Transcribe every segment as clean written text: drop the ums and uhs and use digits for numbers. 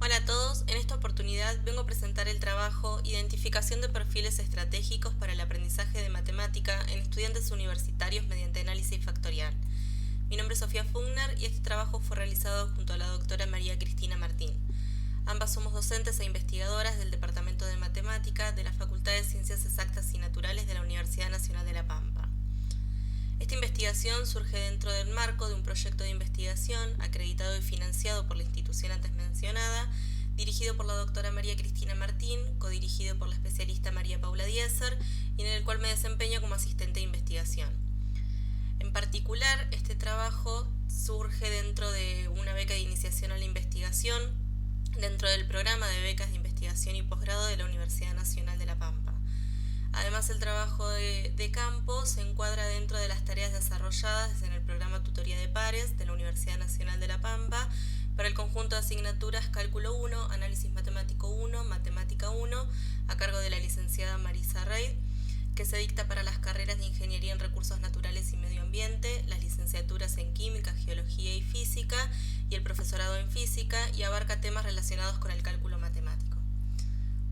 Hola a todos, en esta oportunidad vengo a presentar el trabajo Identificación de perfiles estratégicos para el aprendizaje de matemática en estudiantes universitarios mediante análisis factorial. Mi nombre es Sofía Fugner y este trabajo fue realizado junto a la doctora María Cristina Martín. Ambas somos docentes e investigadoras del Departamento de Matemática de la Facultad de Ciencias Exactas y Naturales de la Universidad Nacional de La Pampa. Esta investigación surge dentro del marco de un proyecto de investigación acreditado y financiado por la institución antes mencionada, dirigido por la doctora María Cristina Martín, codirigido por la especialista María Paula Diesser y en el cual me desempeño como asistente de investigación. En particular, este trabajo surge dentro de una beca de iniciación a la investigación, dentro del programa de becas de investigación y posgrado de la Universidad Nacional de La Pampa. Además, el trabajo de campo se encuadra dentro de las tareas desarrolladas en el programa Tutoría de Pares de la Universidad Nacional de La Pampa para el conjunto de asignaturas Cálculo 1, Análisis Matemático 1, Matemática 1, a cargo de la licenciada Marisa Reid, que se dicta para las carreras de Ingeniería en Recursos Naturales y Medio Ambiente, las licenciaturas en Química, Geología y Física y el profesorado en Física, y abarca temas relacionados con el cálculo matemático.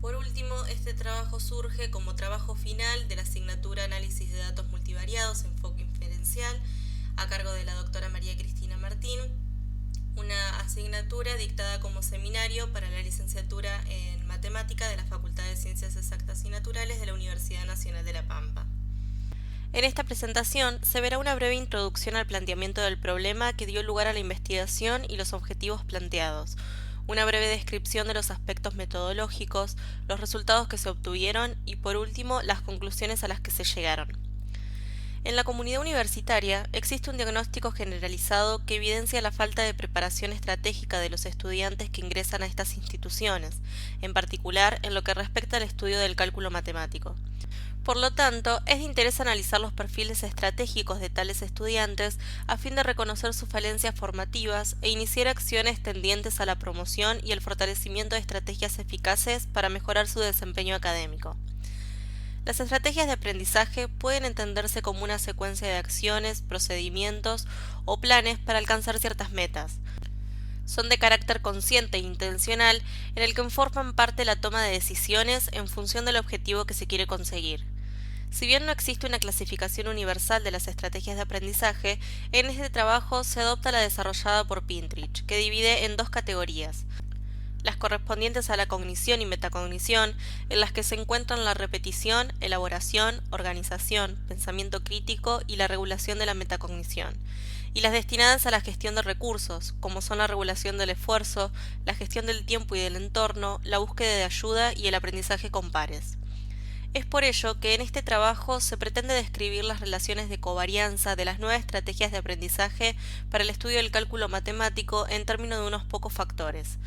Por último, este trabajo surge como trabajo final de la asignatura Análisis de Datos Multivariados, Enfoque Inferencial, a cargo de la doctora María Cristina Martín, una asignatura dictada como seminario para la licenciatura en Matemática de la Facultad de Ciencias Exactas y Naturales de la Universidad Nacional de La Pampa. En esta presentación se verá una breve introducción al planteamiento del problema que dio lugar a la investigación y los objetivos planteados, una breve descripción de los aspectos metodológicos, los resultados que se obtuvieron y, por último, las conclusiones a las que se llegaron. En la comunidad universitaria existe un diagnóstico generalizado que evidencia la falta de preparación estratégica de los estudiantes que ingresan a estas instituciones, en particular en lo que respecta al estudio del cálculo matemático. Por lo tanto, es de interés analizar los perfiles estratégicos de tales estudiantes a fin de reconocer sus falencias formativas e iniciar acciones tendientes a la promoción y el fortalecimiento de estrategias eficaces para mejorar su desempeño académico. Las estrategias de aprendizaje pueden entenderse como una secuencia de acciones, procedimientos o planes para alcanzar ciertas metas. Son de carácter consciente e intencional en el que forman parte la toma de decisiones en función del objetivo que se quiere conseguir. Si bien no existe una clasificación universal de las estrategias de aprendizaje, en este trabajo se adopta la desarrollada por Pintrich, que divide en dos categorías: las correspondientes a la cognición y metacognición, en las que se encuentran la repetición, elaboración, organización, pensamiento crítico y la regulación de la metacognición, y las destinadas a la gestión de recursos, como son la regulación del esfuerzo, la gestión del tiempo y del entorno, la búsqueda de ayuda y el aprendizaje con pares. Es por ello que en este trabajo se pretende describir las relaciones de covarianza de las nuevas estrategias de aprendizaje para el estudio del cálculo matemático en términos de unos pocos factores.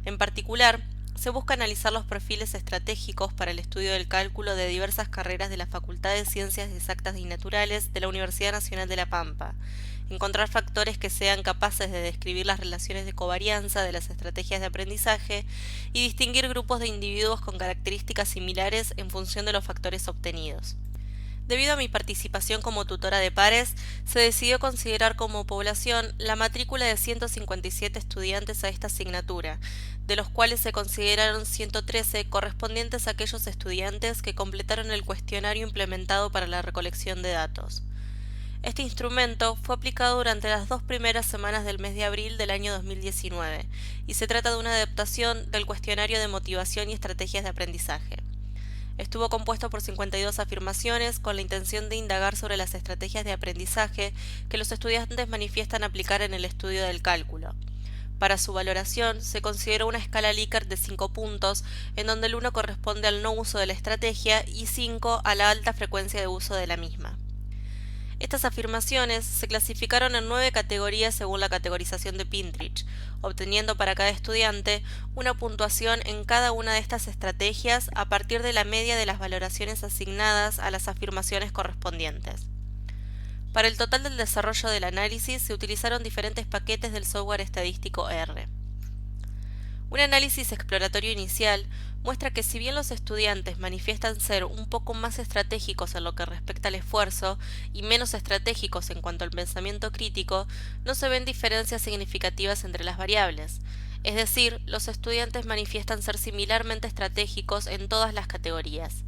En particular, se busca analizar los perfiles estratégicos para el estudio del cálculo de diversas carreras de la Facultad de Ciencias Exactas y Naturales de la Universidad Nacional de La Pampa, encontrar factores que sean capaces de describir las relaciones de covarianza de las estrategias de aprendizaje y distinguir grupos de individuos con características similares en función de los factores obtenidos. Debido a mi participación como tutora de pares, se decidió considerar como población la matrícula de 157 estudiantes a esta asignatura, de los cuales se consideraron 113 correspondientes a aquellos estudiantes que completaron el cuestionario implementado para la recolección de datos. Este instrumento fue aplicado durante las 2 primeras semanas del mes de abril del año 2019 y se trata de una adaptación del cuestionario de motivación y estrategias de aprendizaje. Estuvo compuesto por 52 afirmaciones con la intención de indagar sobre las estrategias de aprendizaje que los estudiantes manifiestan aplicar en el estudio del cálculo. Para su valoración se consideró una escala Likert de 5 puntos, en donde el 1 corresponde al no uso de la estrategia y 5 a la alta frecuencia de uso de la misma. Estas afirmaciones se clasificaron en 9 categorías según la categorización de Pintrich, obteniendo para cada estudiante una puntuación en cada una de estas estrategias a partir de la media de las valoraciones asignadas a las afirmaciones correspondientes. Para el total del desarrollo del análisis se utilizaron diferentes paquetes del software estadístico R. Un análisis exploratorio inicial muestra que si bien los estudiantes manifiestan ser un poco más estratégicos en lo que respecta al esfuerzo y menos estratégicos en cuanto al pensamiento crítico, no se ven diferencias significativas entre las variables. es decir, los estudiantes manifiestan ser similarmente estratégicos en todas las categorías.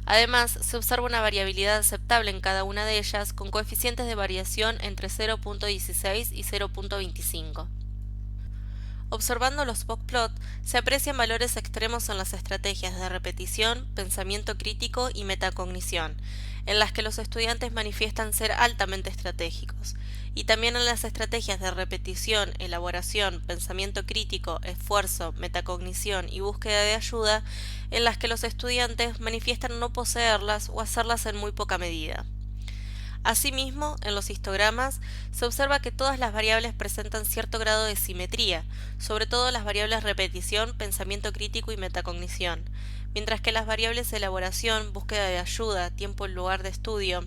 Además, se observa una variabilidad aceptable en cada una de ellas, con coeficientes de variación entre 0.16 y 0.25. Observando los boxplot, se aprecian valores extremos en las estrategias de repetición, pensamiento crítico y metacognición, en las que los estudiantes manifiestan ser altamente estratégicos, y también en las estrategias de repetición, elaboración, pensamiento crítico, esfuerzo, metacognición y búsqueda de ayuda, en las que los estudiantes manifiestan no poseerlas o hacerlas en muy poca medida. Asimismo, en los histogramas se observa que todas las variables presentan cierto grado de simetría, sobre todo las variables repetición, pensamiento crítico y metacognición, mientras que las variables elaboración, búsqueda de ayuda, tiempo en lugar de estudio,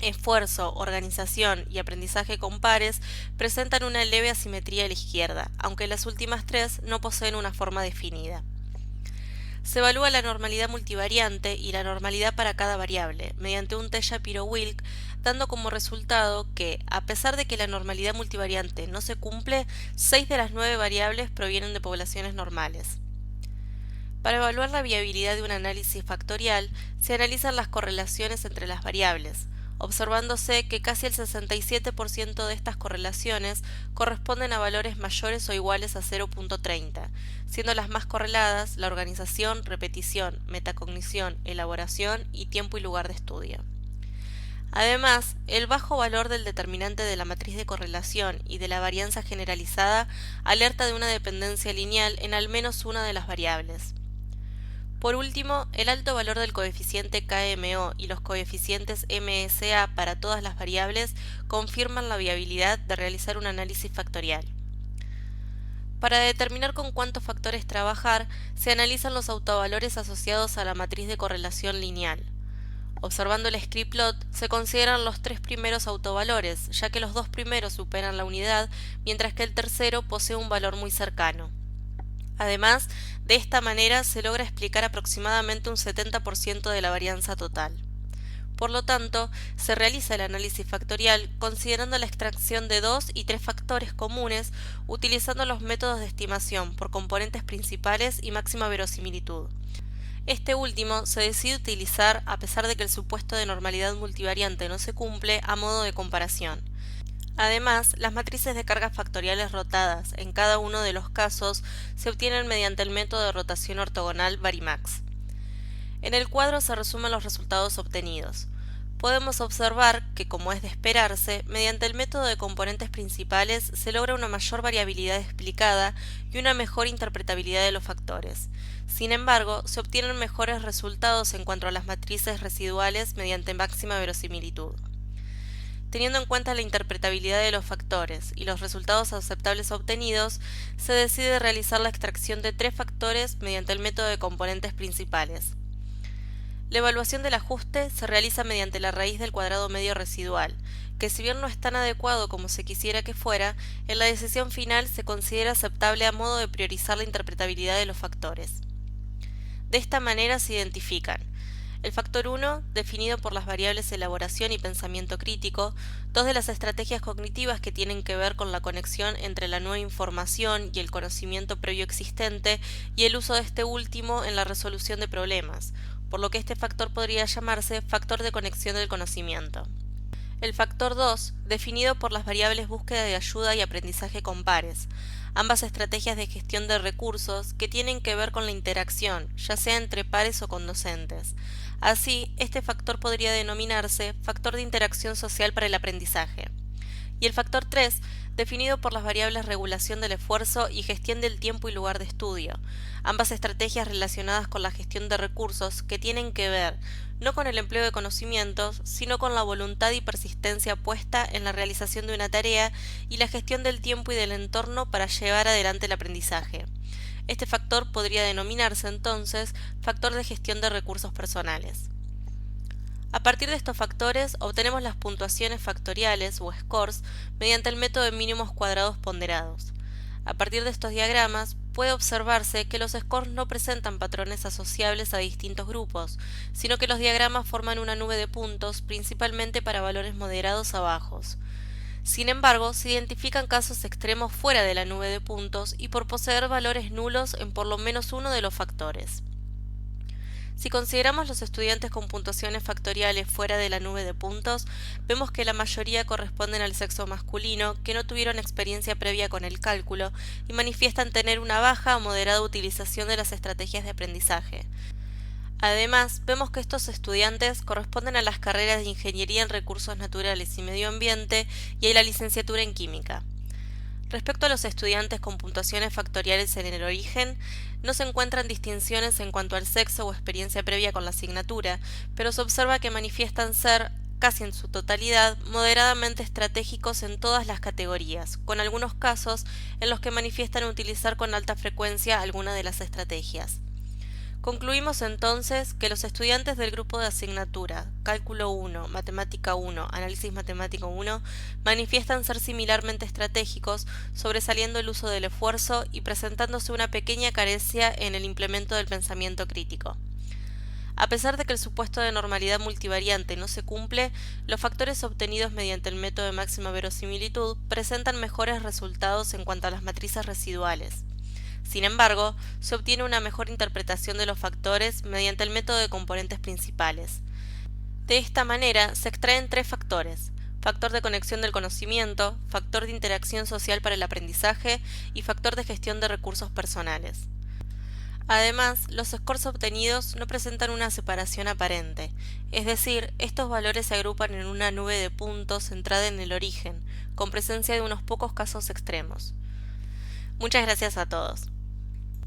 esfuerzo, organización y aprendizaje con pares presentan una leve asimetría a la izquierda, aunque las últimas tres no poseen una forma definida. Se evalúa la normalidad multivariante y la normalidad para cada variable, mediante un test Shapiro-Wilk, dando como resultado que, a pesar de que la normalidad multivariante no se cumple, 6 de las 9 variables provienen de poblaciones normales. Para evaluar la viabilidad de un análisis factorial, se analizan las correlaciones entre las variables, observándose que casi el 67% de estas correlaciones corresponden a valores mayores o iguales a 0.30, siendo las más correladas la organización, repetición, metacognición, elaboración y tiempo y lugar de estudio. Además, el bajo valor del determinante de la matriz de correlación y de la varianza generalizada alerta de una dependencia lineal en al menos una de las variables. Por último, el alto valor del coeficiente KMO y los coeficientes MSA para todas las variables confirman la viabilidad de realizar un análisis factorial. Para determinar con cuántos factores trabajar, se analizan los autovalores asociados a la matriz de correlación lineal. Observando el script-plot, se consideran los 3 primeros autovalores, ya que los 2 primeros superan la unidad, mientras que el tercero posee un valor muy cercano. Además, de esta manera se logra explicar aproximadamente un 70% de la varianza total. Por lo tanto, se realiza el análisis factorial considerando la extracción de 2 y 3 factores comunes utilizando los métodos de estimación por componentes principales y máxima verosimilitud. Este último se decide utilizar a pesar de que el supuesto de normalidad multivariante no se cumple a modo de comparación. Además, las matrices de cargas factoriales rotadas en cada uno de los casos se obtienen mediante el método de rotación ortogonal Varimax. En el cuadro se resumen los resultados obtenidos. Podemos observar que, como es de esperarse, mediante el método de componentes principales se logra una mayor variabilidad explicada y una mejor interpretabilidad de los factores. Sin embargo, se obtienen mejores resultados en cuanto a las matrices residuales mediante máxima verosimilitud. Teniendo en cuenta la interpretabilidad de los factores y los resultados aceptables obtenidos, se decide realizar la extracción de 3 factores mediante el método de componentes principales. La evaluación del ajuste se realiza mediante la raíz del cuadrado medio residual, que si bien no es tan adecuado como se quisiera que fuera, en la decisión final se considera aceptable a modo de priorizar la interpretabilidad de los factores. De esta manera se identifican el factor 1, definido por las variables elaboración y pensamiento crítico, 2 de las estrategias cognitivas que tienen que ver con la conexión entre la nueva información y el conocimiento previo existente y el uso de este último en la resolución de problemas, por lo que este factor podría llamarse factor de conexión del conocimiento. El factor 2, definido por las variables búsqueda de ayuda y aprendizaje con pares, ambas estrategias de gestión de recursos que tienen que ver con la interacción, ya sea entre pares o con docentes. Así, este factor podría denominarse factor de interacción social para el aprendizaje. Y el factor 3, definido por las variables regulación del esfuerzo y gestión del tiempo y lugar de estudio, ambas estrategias relacionadas con la gestión de recursos que tienen que ver no con el empleo de conocimientos, sino con la voluntad y persistencia puesta en la realización de una tarea y la gestión del tiempo y del entorno para llevar adelante el aprendizaje. Este factor podría denominarse entonces factor de gestión de recursos personales. A partir de estos factores obtenemos las puntuaciones factoriales o scores mediante el método de mínimos cuadrados ponderados. A partir de estos diagramas puede observarse que los scores no presentan patrones asociables a distintos grupos, sino que los diagramas forman una nube de puntos principalmente para valores moderados a bajos. Sin embargo, se identifican casos extremos fuera de la nube de puntos y por poseer valores nulos en por lo menos uno de los factores. Si consideramos los estudiantes con puntuaciones factoriales fuera de la nube de puntos, vemos que la mayoría corresponden al sexo masculino, que no tuvieron experiencia previa con el cálculo y manifiestan tener una baja o moderada utilización de las estrategias de aprendizaje. Además, vemos que estos estudiantes corresponden a las carreras de Ingeniería en Recursos Naturales y Medio Ambiente y a la licenciatura en Química. Respecto a los estudiantes con puntuaciones factoriales en el origen, no se encuentran distinciones en cuanto al sexo o experiencia previa con la asignatura, pero se observa que manifiestan ser, casi en su totalidad, moderadamente estratégicos en todas las categorías, con algunos casos en los que manifiestan utilizar con alta frecuencia alguna de las estrategias. Concluimos entonces que los estudiantes del grupo de asignatura Cálculo 1, Matemática 1, Análisis Matemático 1 manifiestan ser similarmente estratégicos, sobresaliendo el uso del esfuerzo y presentándose una pequeña carencia en el implemento del pensamiento crítico. A pesar de que el supuesto de normalidad multivariante no se cumple, los factores obtenidos mediante el método de máxima verosimilitud presentan mejores resultados en cuanto a las matrices residuales. Sin embargo, se obtiene una mejor interpretación de los factores mediante el método de componentes principales. De esta manera, se extraen tres factores: factor de conexión del conocimiento, factor de interacción social para el aprendizaje y factor de gestión de recursos personales. Además, los scores obtenidos no presentan una separación aparente, es decir, estos valores se agrupan en una nube de puntos centrada en el origen, con presencia de unos pocos casos extremos. Muchas gracias a todos.